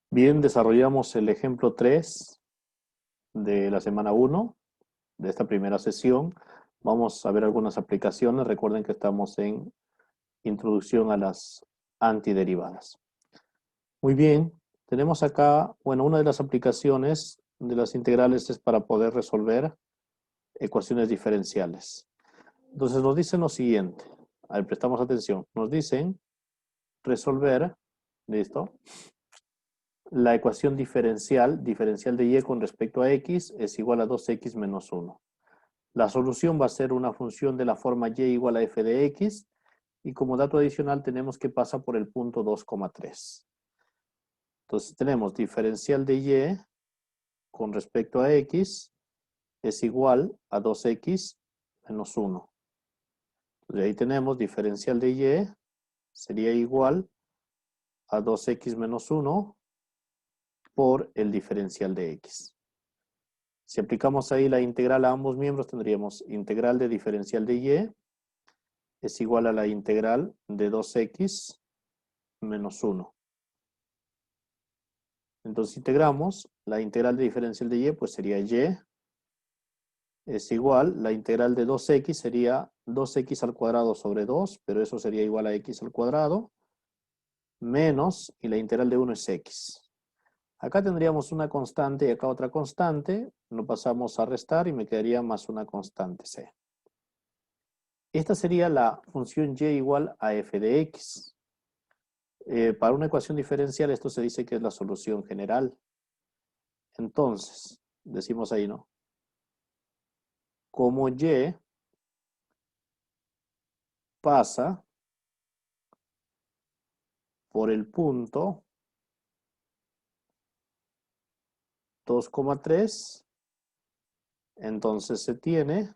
Bien, desarrollamos el ejemplo 3 de la semana 1 de esta primera sesión. Vamos a ver algunas aplicaciones. Recuerden que estamos en introducción a las antiderivadas. Muy bien, tenemos acá, bueno, una de las aplicaciones de las integrales es para poder resolver ecuaciones diferenciales. Entonces nos dicen lo siguiente. A ver, prestamos atención. Nos dicen resolver, ¿listo? La ecuación diferencial de y con respecto a x es igual a 2x menos 1. La solución va a ser una función de la forma y igual a f de x, y como dato adicional tenemos que pasa por el punto 2,3. Entonces tenemos diferencial de y con respecto a x es igual a 2x menos 1. Entonces ahí tenemos diferencial de y sería igual a 2x menos 1 por el diferencial de x. Si aplicamos ahí la integral a ambos miembros, tendríamos integral de diferencial de y es igual a la integral de 2x menos 1. Entonces integramos la integral de diferencial de y, pues sería y es igual, la integral de 2x sería 2x al cuadrado sobre 2, pero eso sería igual a x al cuadrado, menos, y la integral de 1 es x. Acá tendríamos una constante y acá otra constante, lo pasamos a restar y me quedaría más una constante c. Esta sería la función y igual a f de x. Para una ecuación diferencial esto se dice que es la solución general. Entonces, decimos ahí, ¿no? Como y pasa por el punto 2,3, entonces se tiene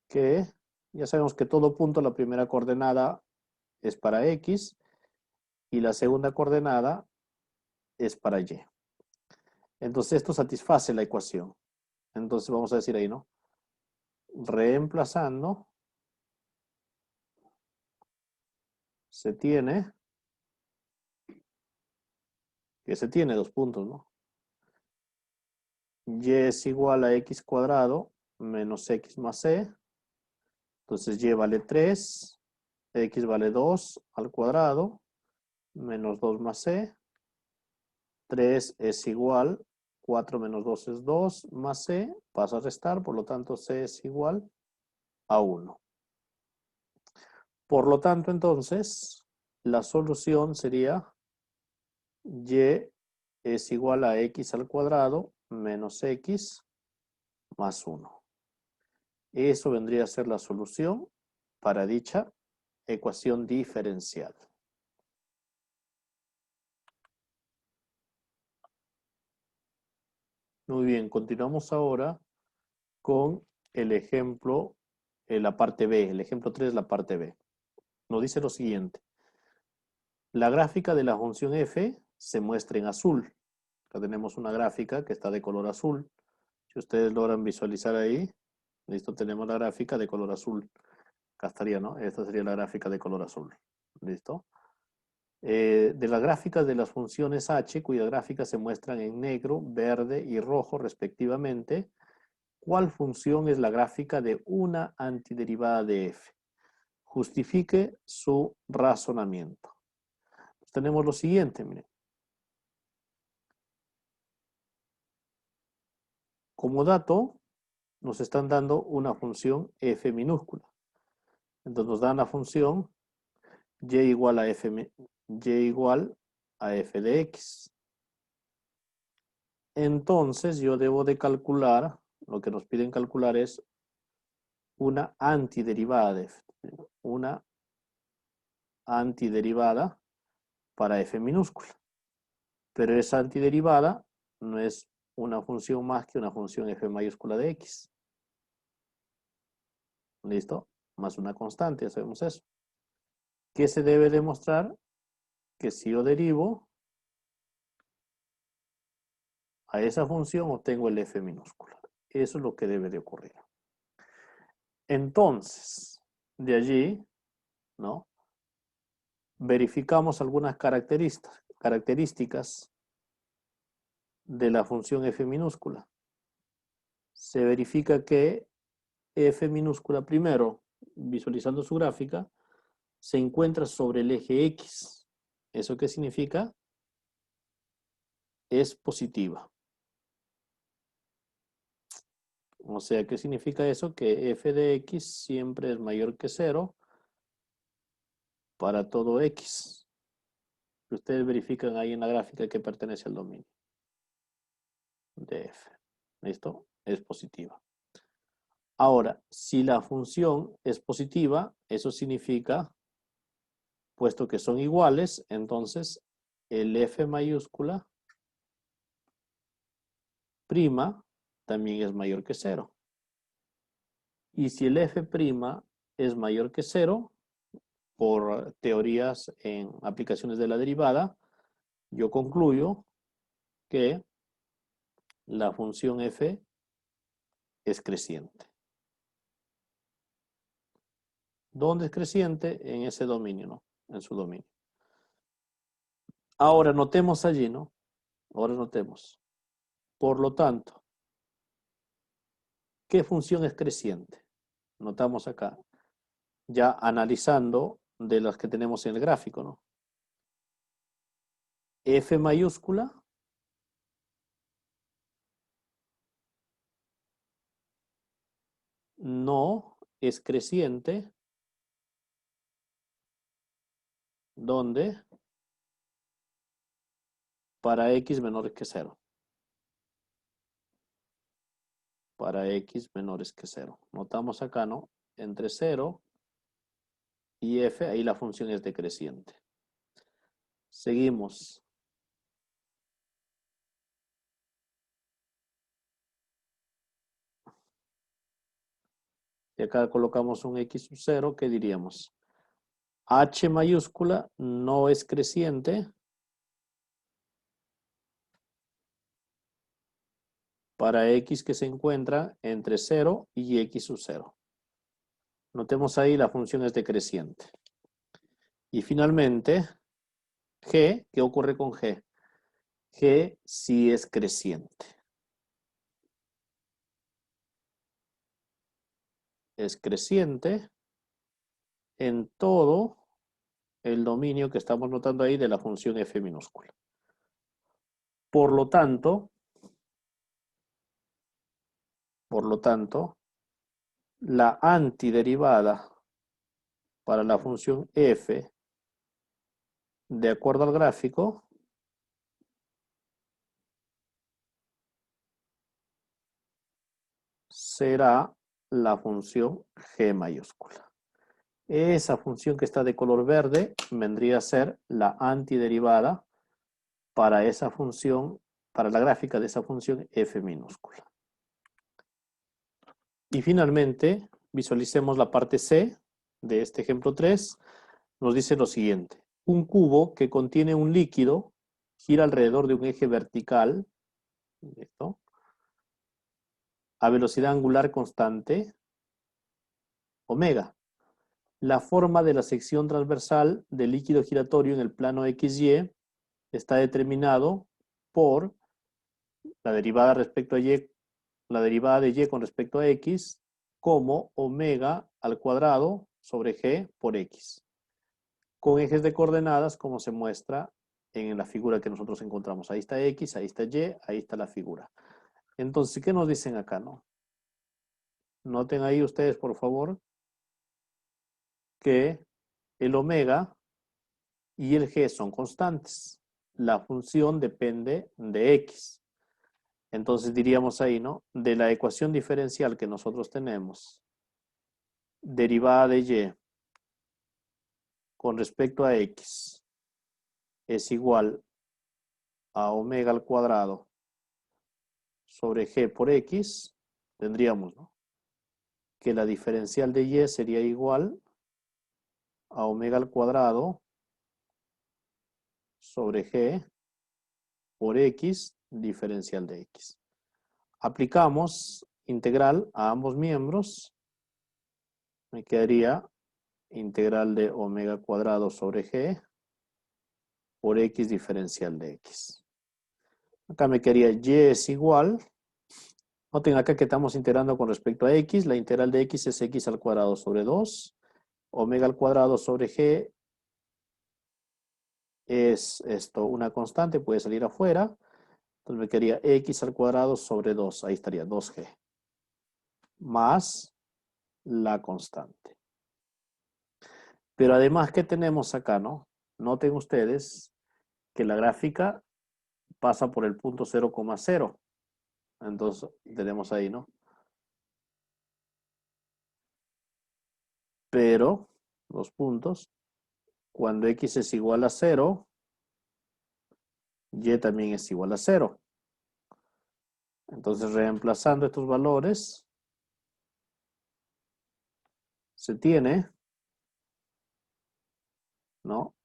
que, ya sabemos que todo punto, la primera coordenada es para x y la segunda coordenada es para y. Entonces esto satisface la ecuación. Entonces vamos a decir ahí, ¿no? Reemplazando, se tiene, que se tiene dos puntos, ¿no? Y es igual a x cuadrado menos x más c. Entonces y vale 3, x vale 2 al cuadrado, menos 2 más c. 3 es igual, 4 menos 2 es 2, más c, pasa a restar, por lo tanto c es igual a 1. Por lo tanto, entonces, la solución sería y es igual a x al cuadrado menos x más 1. Eso vendría a ser la solución para dicha ecuación diferencial. Muy bien, continuamos ahora con el ejemplo, la parte B, el ejemplo 3, la parte B. Nos dice lo siguiente. La gráfica de la función f se muestra en azul. Acá tenemos una gráfica que está de color azul. Si ustedes logran visualizar ahí, listo, tenemos la gráfica de color azul. Acá estaría, ¿no? Esta sería la gráfica de color azul. ¿Listo? De las gráficas de las funciones h, cuyas gráficas se muestran en negro, verde y rojo respectivamente, ¿cuál función es la gráfica de una antiderivada de f? Justifique su razonamiento. Pues tenemos lo siguiente, miren. Como dato, nos están dando una función f minúscula. Entonces nos dan la función y igual a f, y igual a f de x. Entonces yo debo de calcular, lo que nos piden calcular es una antiderivada de f. Una antiderivada para f minúscula. Pero esa antiderivada no es una función más que una función f mayúscula de x. ¿Listo? Más una constante, ya sabemos eso. ¿Qué se debe demostrar? Que si yo derivo a esa función obtengo el f minúscula. Eso es lo que debe de ocurrir. Entonces, de allí, ¿no? verificamos algunas características de la función f minúscula. Se verifica que f minúscula primero, visualizando su gráfica, se encuentra sobre el eje X. ¿Eso qué significa? Es positiva. O sea, ¿qué significa eso? Que f de x siempre es mayor que 0 para todo x. Ustedes verifican ahí en la gráfica que pertenece al dominio de f. ¿Listo? Es positiva. Ahora, si la función es positiva, eso significa, puesto que son iguales, entonces el f mayúscula prima también es mayor que 0. Y si el f' es mayor que 0, por teorías en aplicaciones de la derivada, yo concluyo que la función f es creciente. ¿Dónde es creciente? En ese dominio, ¿no? En su dominio. Ahora notemos allí, ¿no? Ahora notemos. Por lo tanto, ¿qué función es creciente? Notamos acá, ya analizando de las que tenemos en el gráfico, ¿no? F mayúscula no es creciente, ¿dónde? Para x menores que 0. Para x menores que 0. Notamos acá, ¿no? Entre 0 y f, ahí la función es decreciente. Seguimos. Y acá colocamos un x sub 0, ¿qué diríamos? H mayúscula no es creciente para x que se encuentra entre 0 y x sub 0. Notemos ahí la función es decreciente. Y finalmente, g, ¿qué ocurre con g? G sí es creciente. Es creciente en todo el dominio que estamos notando ahí de la función f minúscula. Por lo tanto, la antiderivada para la función f, de acuerdo al gráfico, será la función g mayúscula. Esa función que está de color verde vendría a ser la antiderivada para esa función, para la gráfica de esa función f minúscula. Y finalmente, visualicemos la parte C de este ejemplo 3. Nos dice lo siguiente. Un cubo que contiene un líquido gira alrededor de un eje vertical, ¿listo?, a velocidad angular constante, omega. La forma de la sección transversal del líquido giratorio en el plano XY está determinado por la derivada respecto a Y, la derivada de Y con respecto a X, como omega al cuadrado sobre G por X, con ejes de coordenadas como se muestra en la figura que nosotros encontramos. Ahí está X, ahí está Y, ahí está la figura. Entonces, ¿qué nos dicen acá, no? Noten ahí ustedes, por favor, que el omega y el G son constantes. La función depende de X. Entonces diríamos ahí, ¿no? De la ecuación diferencial que nosotros tenemos, derivada de Y con respecto a X es igual a omega al cuadrado sobre G por X, tendríamos, ¿no?, que la diferencial de Y sería igual a omega al cuadrado sobre G por X diferencial de X. Aplicamos integral a ambos miembros, me quedaría integral de omega cuadrado sobre G por x diferencial de x. Acá me quedaría y es igual. Noten acá que estamos integrando con respecto a x. La integral de x es x al cuadrado sobre 2. Omega al cuadrado sobre g es esto, una constante, puede salir afuera. Entonces me quedaría x al cuadrado sobre 2. Ahí estaría 2g. Más la constante. Pero además, ¿qué tenemos acá, no? Noten ustedes que la gráfica pasa por el punto 0,0. Entonces tenemos ahí, ¿no? Pero, los puntos, cuando x es igual a 0, y también es igual a 0. Entonces, reemplazando estos valores, se tiene, ¿no?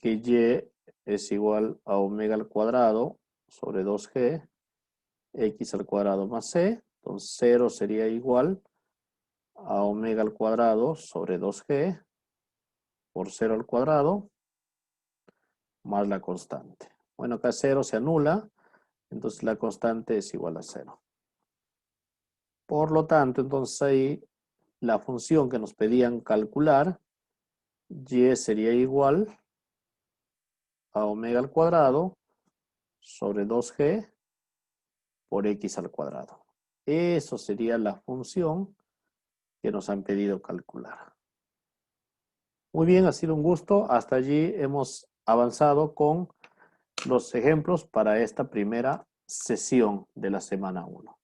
Que y es igual a omega al cuadrado sobre 2g, x al cuadrado más c. Entonces, 0 sería igual a omega al cuadrado sobre 2g por 0 al cuadrado más la constante. Bueno, acá 0 se anula, entonces la constante es igual a 0. Por lo tanto, entonces ahí la función que nos pedían calcular, y sería igual a omega al cuadrado sobre 2g por x al cuadrado. Eso sería la función que nos han pedido calcular. Muy bien, ha sido un gusto. Hasta allí hemos avanzado con los ejemplos para esta primera sesión de la semana 1.